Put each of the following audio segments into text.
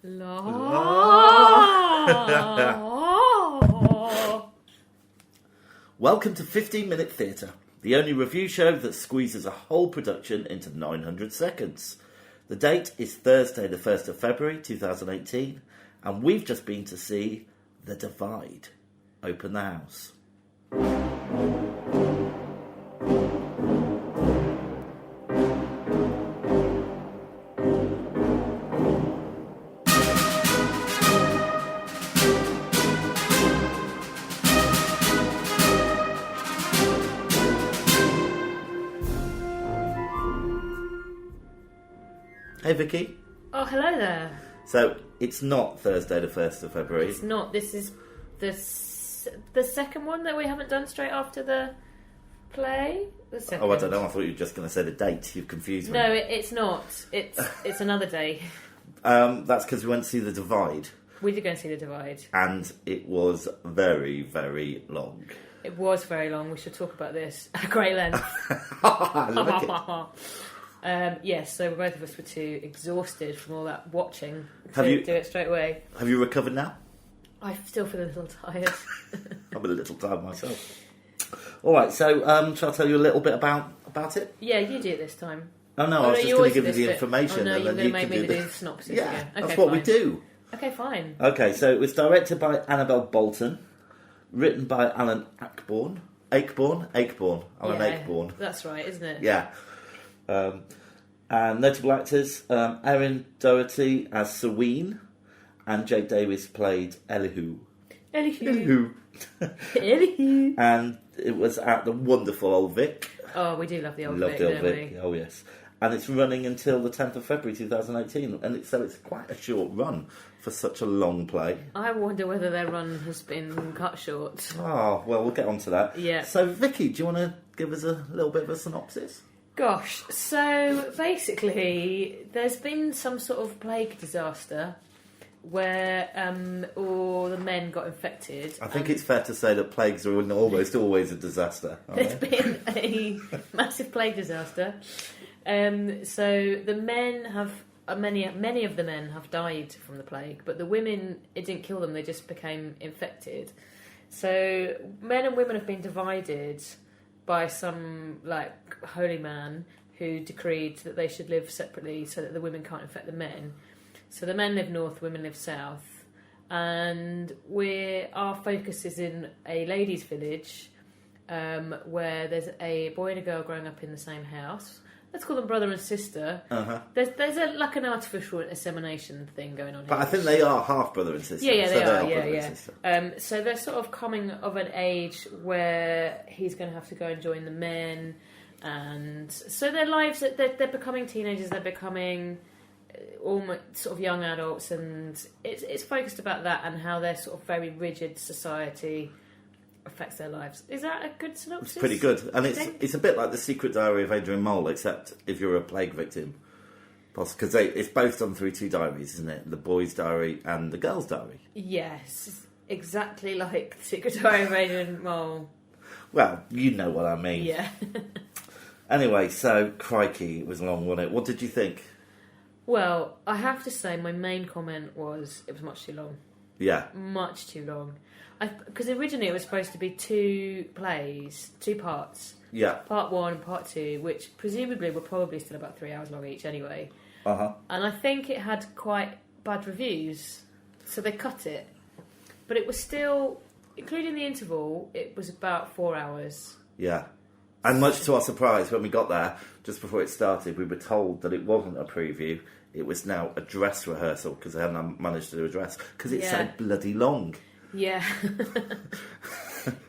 Welcome to 15-Minute Theatre, the only review show that squeezes a whole production into 900 seconds. The date is Thursday the 1st of February 2018, and we've just been to see The Divide. Open the house. Hey Vicky. Oh, hello there. So, it's not Thursday the 1st of February. It's not. This is the second one that we haven't done straight after the play. The second. Oh, I don't know. I thought you were just going to say the date. You've confused me. No, it's not. It's another day. That's because we went to see The Divide. We did go and see The Divide. And it was very, very long. It was very long. We should talk about this at great length. Yes, so both of us were too exhausted from all that watching to do it straight away. Have you recovered now? I still feel a little tired. I'm a little tired myself. All right, so shall I tell you a little bit about it? Yeah, you do it this time. Oh no, I was just going to give you the information. Oh no, and you're then going to make me do the synopsis yeah, again. Okay, that's what fine. we do. Okay, fine. Okay, so it was directed by Annabelle Bolton, written by Alan Ayckbourn. Alan Ayckbourn. That's right, isn't it? Yeah. And notable actors, Erin Doherty as Seween, and Jake Davis played Elihu. Elihu. And it was at the wonderful Old Vic. Oh, we do love the Old Vic, don't we? Oh, yes. And it's running until the 10th of February 2018, and so it's quite a short run for such a long play. I wonder whether their run has been cut short. Oh, well, we'll get on to that. Yeah. So, Vicky, do you want to give us a little bit of a synopsis? Gosh, so basically there's been some sort of plague disaster where all the men got infected. I think it's fair to say that plagues are almost always a disaster. There's been a massive plague disaster. So the men have, many of the men have died from the plague, but the women, it didn't kill them, they just became infected. So men and women have been divided by some holy man who decreed that they should live separately so that the women can't infect the men. So the men live north, women live south, and our focus is in a ladies' village where there's a boy and a girl growing up in the same house. Let's call them brother and sister. Uh-huh. There's an artificial insemination thing going on here. But I think they are half brother and sister. Yeah, they are. Yeah. So they're sort of coming of an age where he's going to have to go and join the men, and so their lives, they're becoming teenagers. They're becoming almost sort of young adults, and it's focused about that and how their sort of very rigid society affects their lives. Is that a good synopsis? It's pretty good. And it's a bit like The Secret Diary of Adrian Mole, except if you're a plague victim. Because it's both done through two diaries, isn't it? The boy's diary and the girl's diary. Yes, exactly like The Secret Diary of Adrian Mole. Well, you know what I mean. Yeah. Anyway, so, crikey, it was long, wasn't it? What did you think? Well, I have to say my main comment was it was much too long. Yeah. Much too long. Because originally it was supposed to be two parts. Yeah. Part 1 and part 2, which presumably were probably still about 3 hours long each anyway. Uh-huh. And I think it had quite bad reviews, so they cut it. But it was still, including the interval, it was about 4 hours. Yeah. And much to our surprise, when we got there, just before it started, we were told that it wasn't a preview, it was now a dress rehearsal, because they hadn't managed to do a dress, because it's so bloody long. Yeah.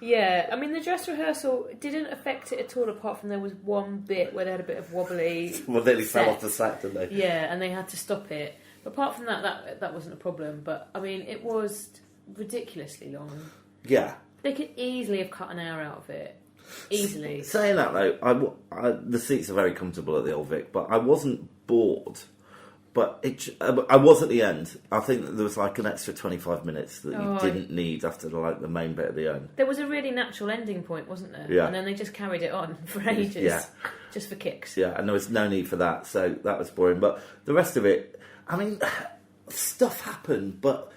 Yeah, I mean, the dress rehearsal didn't affect it at all, apart from there was one bit where they had a bit of wobbly Well, they fell off the set, didn't they? Yeah, and they had to stop it. But apart from that wasn't a problem. But, I mean, it was ridiculously long. Yeah. They could easily have cut an hour out of it. Easily. Saying that, though, the seats are very comfortable at the Old Vic, but I wasn't bored. But I was at the end. I think that there was like an extra 25 minutes that you didn't need after the main bit at the end. There was a really natural ending point, wasn't there? Yeah. And then they just carried it on for ages, just for kicks. Yeah, and there was no need for that, so that was boring. But the rest of it, I mean, stuff happened, but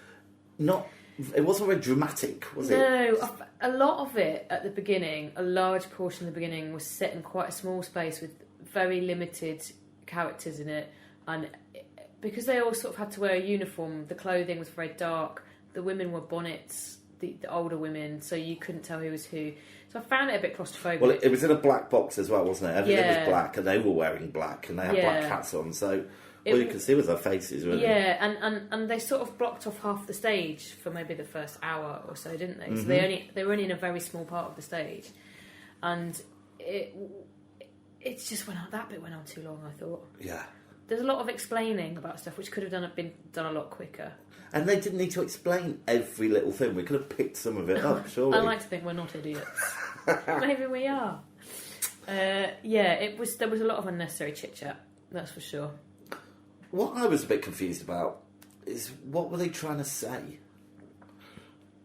not. It wasn't very dramatic, was it? No, a lot of it at the beginning, a large portion of the beginning was set in quite a small space with very limited characters in it, and because they all sort of had to wear a uniform, the clothing was very dark. The women wore bonnets, the older women, so you couldn't tell who was who. So I found it a bit claustrophobic. Well, it was in a black box as well, wasn't it? Everything was black, and they were wearing black, and they had black hats on, so all you could see was their faces, really. Yeah, and they sort of blocked off half the stage for maybe the first hour or so, didn't they? So they were only in a very small part of the stage, and it just went on. That bit went on too long, I thought. Yeah. There's a lot of explaining about stuff which could have been done a lot quicker. And they didn't need to explain every little thing. We could have picked some of it up, surely. I like to think we're not idiots. Maybe we are. There was a lot of unnecessary chit-chat, that's for sure. What I was a bit confused about is what were they trying to say?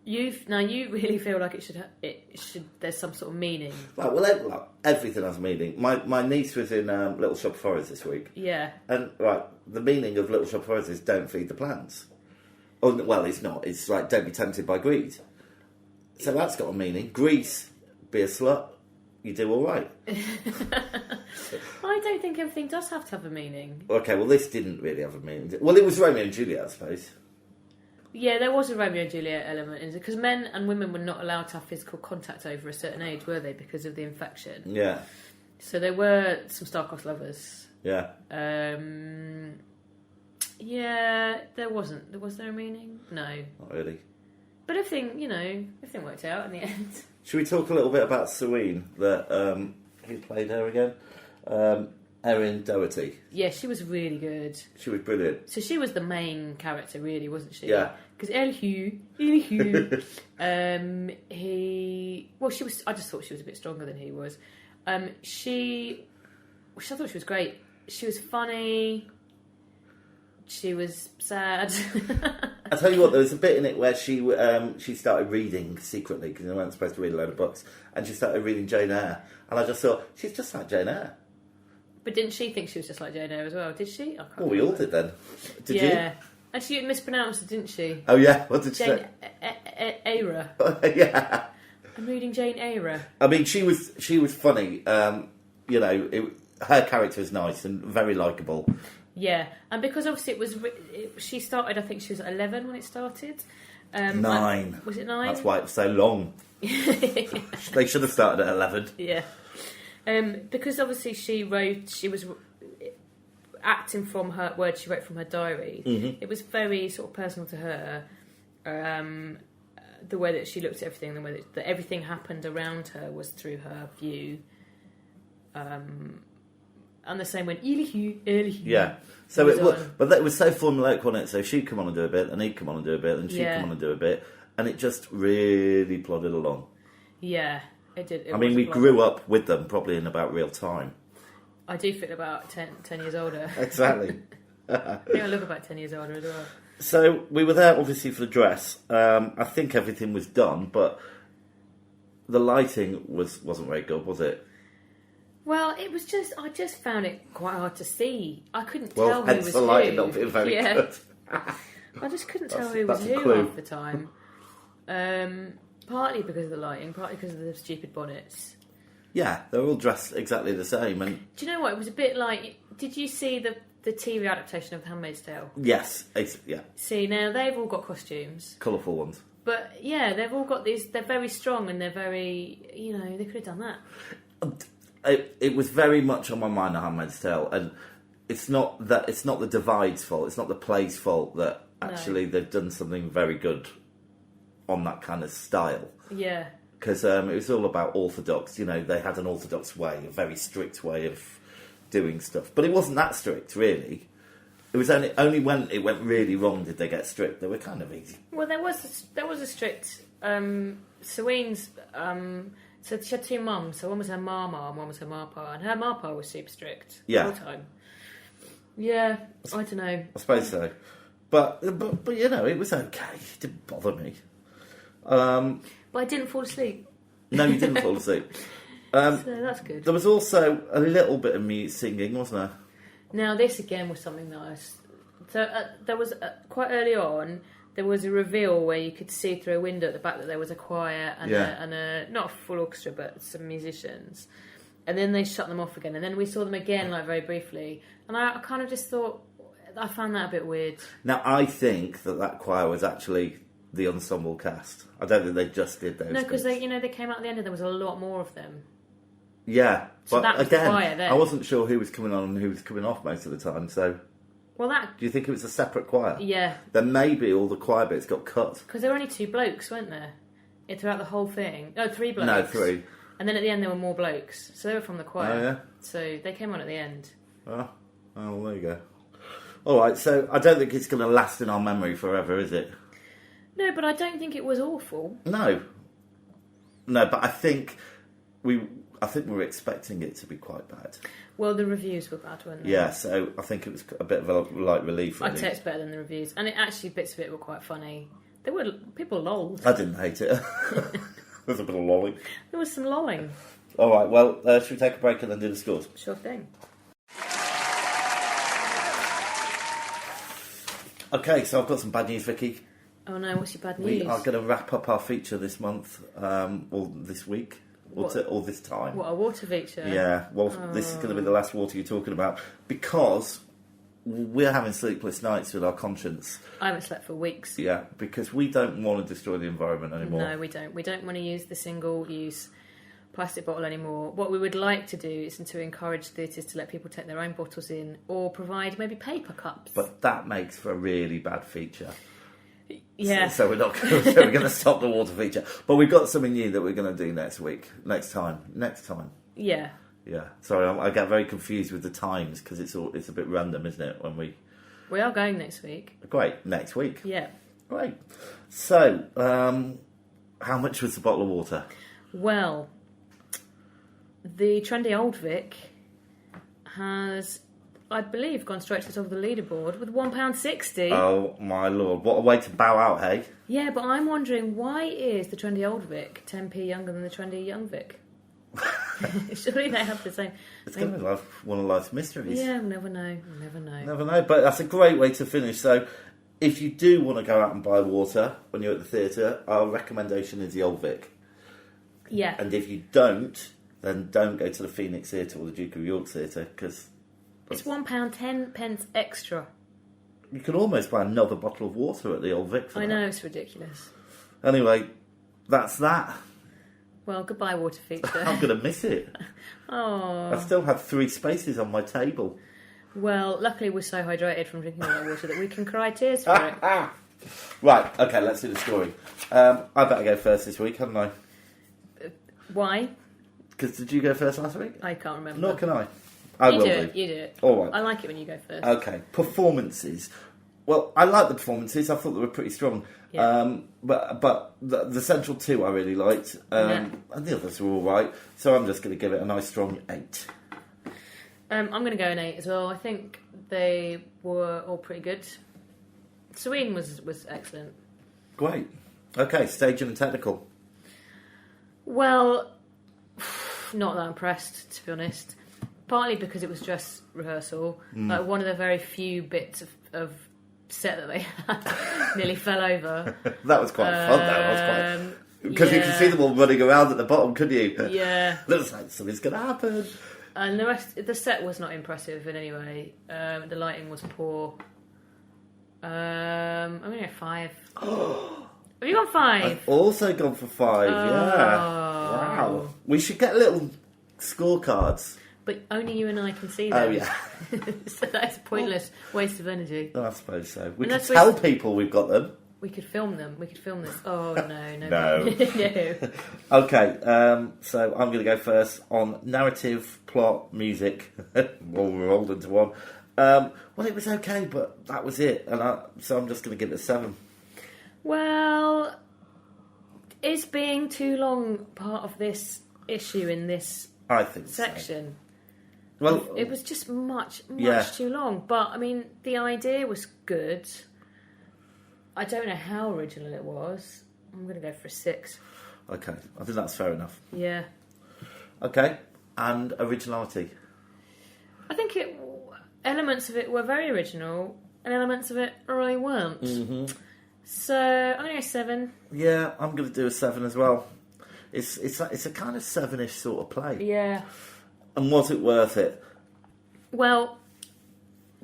You really feel like it should. There's some sort of meaning. Well, everything has meaning. My niece was in Little Shop of Horrors this week. Yeah. And the meaning of Little Shop of Horrors is don't feed the plants. Oh well, it's not. It's like don't be tempted by greed. So that's got a meaning. Grease, be a slut. You do all right. I don't think everything does have to have a meaning. Okay, well this didn't really have a meaning. Well, it was Romeo and Juliet, I suppose. Yeah, there was a Romeo and Juliet element in it, because men and women were not allowed to have physical contact over a certain age, were they, because of the infection? Yeah. So there were some star-crossed lovers. Yeah. Yeah, there wasn't. Was there a meaning? No. Not really. But everything worked out in the end. Should we talk a little bit about Serene, who played her again? Erin Doherty. Yeah, she was really good. She was brilliant. So she was the main character, really, wasn't she? Yeah. Because Elihu, she was. I just thought she was a bit stronger than he was. I thought she was great. She was funny. She was sad. I tell you what, there was a bit in it where she started reading secretly, because you weren't supposed to read a load of books, and she started reading Jane Eyre, and I just thought she's just like Jane Eyre. But didn't she think she was just like Jane Eyre as well? Did she? Well, we all did then. Did you? Yeah. And she mispronounced it, didn't she? Oh, yeah? What did she Jane say? Eyre. Yeah. I'm reading Jane Eyre. I mean, she was funny. Her character was nice and very likeable. Yeah. And because obviously she started, I think she was 11 when it started. 9. Was it 9? That's why it was so long. They should have started at 11. Yeah. Because obviously she was acting from her words she wrote from her diary. Mm-hmm. It was very sort of personal to her. The way that she looked at everything, the way that everything happened around her was through her view. And the same when Elihu. Yeah. So it was so formulaic, wasn't it? So she'd come on and do a bit, and he'd come on and do a bit, and she'd come on and do a bit, and it just really plodded along. Yeah, it did. We grew up with them probably in about real time. I do feel about 10 years older. Exactly. I think I look about 10 years older as well. So we were there obviously for the dress. I think everything was done, but the lighting wasn't very good, was it? Well, it was just. I just found it quite hard to see. I couldn't tell who was who. the lighting not being very good. I just couldn't tell who was who half the time. Partly because of the lighting, partly because of the stupid bonnets. Yeah, they're all dressed exactly the same. And do you know what? It was a bit like. Did you see the TV adaptation of The Handmaid's Tale? Yes, yeah. See, now they've all got costumes, colourful ones. But yeah, they've all got these. They're very strong and they're very. They could have done that. It was very much on my mind, The Handmaid's Tale, and it's not the Divide's fault. It's not the play's fault that actually they've done something very good on that kind of style. Yeah. Because it was all about orthodox. They had an orthodox way, a very strict way of doing stuff, but it wasn't that strict, really. It was only when it went really wrong did they get strict. They were kind of easy. Well, there was a strict. Serene's. So she had 2 mums. So one was her mama and one was her marpa, and her marpa was super strict the whole time. Yeah, I don't know. I suppose so, but it was okay. It didn't bother me. But I didn't fall asleep. No, you didn't fall asleep. So that's good. There was also a little bit of singing, wasn't there? Now this again was something that So there was quite early on. There was a reveal where you could see through a window at the back that there was a choir and a not a full orchestra, but some musicians. And then they shut them off again, and then we saw them again, like very briefly. And I kind of just thought, I found that a bit weird. Now I think that choir was actually the ensemble cast. I don't think they just did those. No, because they came out at the end, and there was a lot more of them. Yeah, so but that was again, the choir then. I wasn't sure who was coming on and who was coming off most of the time. So, do you think it was a separate choir? Yeah. Then maybe all the choir bits got cut. Because there were only 2 blokes, weren't there? Throughout the whole thing. No, 3 blokes. No, 3. And then at the end there were more blokes. So they were from the choir. Oh, yeah? So they came on at the end. Oh, well, there you go. All right, so I don't think it's going to last in our memory forever, is it? No, but I don't think it was awful. No, but I think we were expecting it to be quite bad. Well, the reviews were bad, weren't they? Yeah, so I think it was a bit of a light relief. Really. I'd say it's better than the reviews, and bits of it were quite funny. People lolled. I didn't hate it. There's a bit of lolling. There was some lolling. All right, well, should we take a break and then do the scores? Sure thing. Okay, so I've got some bad news, Vicky. Oh no, what's your bad news? We are going to wrap up our feature this month, or this week, or this time. What, a water feature? Yeah, well, This is going to be the last water you're talking about, because we're having sleepless nights with our conscience. I haven't slept for weeks. Yeah, because we don't want to destroy the environment anymore. No, we don't. We don't want to use the single-use plastic bottle anymore. What we would like to do is to encourage theatres to let people take their own bottles in, or provide maybe paper cups. But that makes for a really bad feature. Yeah. So we're not going to, we're going to stop the water feature. But we've got something new that we're going to do next time. Yeah. Yeah. Sorry, I get very confused with the times because it's a bit random, isn't it? When we are going next week. Great, next week. Yeah. Great. So, how much was the bottle of water? Well, the trendy Old Vic has, I believe, gone straight to the top of the leaderboard with £1.60. Oh my lord! What a way to bow out, hey? Yeah, but I'm wondering, why is the trendy Old Vic 10p younger than the trendy Young Vic? Surely they have the same. It's going to be like one of life's mysteries. Yeah, we'll never know. Never know. But that's a great way to finish. So, if you do want to go out and buy water when you're at the theatre, our recommendation is the Old Vic. Yeah. And if you don't, then don't go to the Phoenix Theatre or the Duke of York Theatre, because it's £1.10 extra. You can almost buy another bottle of water at the Old Vic for I that. know, it's ridiculous. Anyway, that's that. Well, goodbye, water feature. I'm going to miss it. Oh. I still have 3 spaces on my table. Well, luckily we're so hydrated from drinking all that water that we can cry tears for it. Right, okay, let's do the story. I better go first this week, haven't I? Why? Because did you go first last week? I can't remember. Nor can I. You do it. All right. I like it when you go first. Okay, performances. Well, I like the performances. I thought they were pretty strong. Yeah. But the central 2 I really liked. And the others were all right. So I'm just going to give it a nice strong 8. I'm going to go an 8 as well. I think they were all pretty good. Sweden was excellent. Great. Okay, staging and technical. Well, not that impressed, to be honest. Partly because it was dress rehearsal. Like one of the very few bits of set that they had nearly fell over. That was quite fun, though. Because you could see them all running around at the bottom, couldn't you? Yeah. Looks like something's going to happen. And the set was not impressive in any way. The lighting was poor. I'm going to go 5. Have you gone 5? I've also gone for 5, yeah. Wow. We should get little scorecards. But only you and I can see them. Oh, yeah. So that's a pointless waste of energy. I suppose so. We Unless could tell people we've got them. We could film them. We could film this. Oh, no. No. No. Okay, so I'm going to go first on narrative, plot, music. All rolled into one. Well, it was okay, but that was it. So I'm just going to give it a 7. Well, is being too long part of this issue in this I think section? So. Well, it was just much yeah. too long. But, I mean, the idea was good. I don't know how original it was. I'm going to go for a 6. Okay, I think that's fair enough. Yeah. Okay, and originality? I think elements of it were very original. and elements of it really weren't. Mm-hmm. So I'm going to go 7. Yeah, I'm going to do a 7 as well. It's a kind of 7-ish sort of play. Yeah. And was it worth it? Well,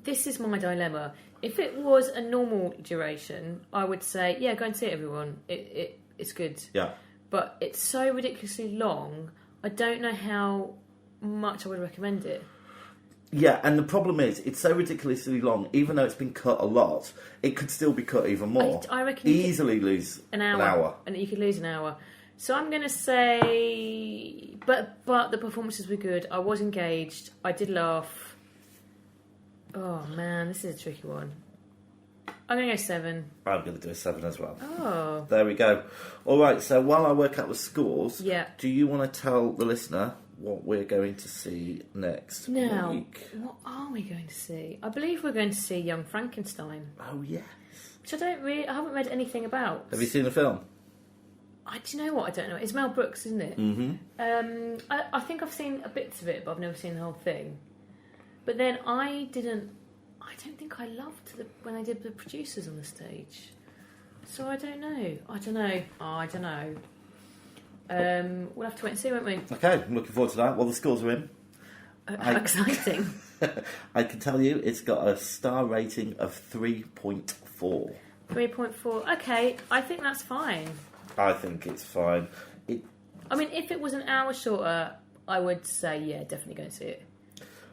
this is my dilemma. If it was a normal duration, I would say, yeah, go and see it, everyone. It's good. Yeah. But it's so ridiculously long, I don't know how much I would recommend it. Yeah, and the problem is, it's so ridiculously long, even though it's been cut a lot, it could still be cut even more. I reckon easily lose an hour. And you could lose an hour. So I'm going to say... But the performances were good. I was engaged. I did laugh. Oh, man, this is a tricky one. I'm going to go 7. I'm going to do a 7 as well. Oh. There we go. All right, so while I work out the scores, yeah. Do you want to tell the listener what we're going to see next week? What are we going to see? I believe we're going to see Young Frankenstein. Oh, yes. Which I haven't read anything about. Have you seen the film? Do you know what? I don't know. It's Mel Brooks, isn't it? Mm-hmm. I think I've seen bits of it, but I've never seen the whole thing. But then I don't think I loved when they did the producers on the stage. So I don't know. We'll have to wait and see, won't we? Okay, I'm looking forward to that. Well, the scores are in. How exciting. I can tell you it's got a star rating of 3.4. 3.4. Okay, I think that's fine. I think it's fine. I mean, if it was an hour shorter, I would say, yeah, definitely go and see it.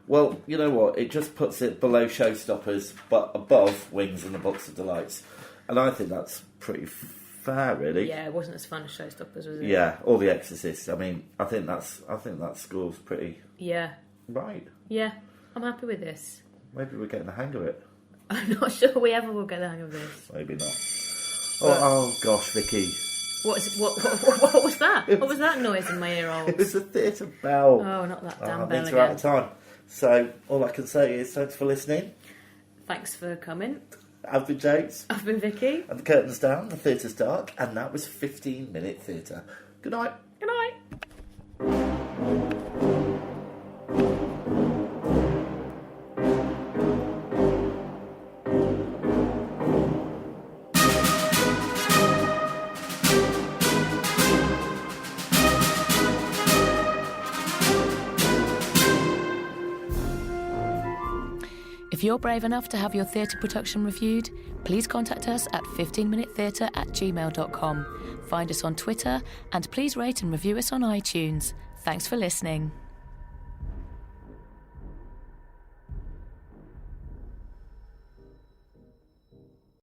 Well, you know what? It just puts it below Showstoppers, but above Wings and the Box of Delights. And I think that's pretty fair, really. Yeah, it wasn't as fun as Showstoppers, was it? Yeah, or The Exorcist. I mean, I think that score's pretty... Yeah. Right. Yeah, I'm happy with this. Maybe we're getting the hang of it. I'm not sure we ever will get the hang of this. Maybe not. Oh gosh, Vicky. What was that? What was that noise in my ear holes? It was a theatre bell. Oh, not that damn bell means again. we're out of time. So, all I can say is thanks for listening. Thanks for coming. I've been James. I've been Vicky. And the curtain's down, the theatre's dark, and that was 15-minute theatre. Good night. Good night. If you're brave enough to have your theatre production reviewed, please contact us at 15minutetheatre@gmail.com. Find us on Twitter and please rate and review us on iTunes. Thanks for listening.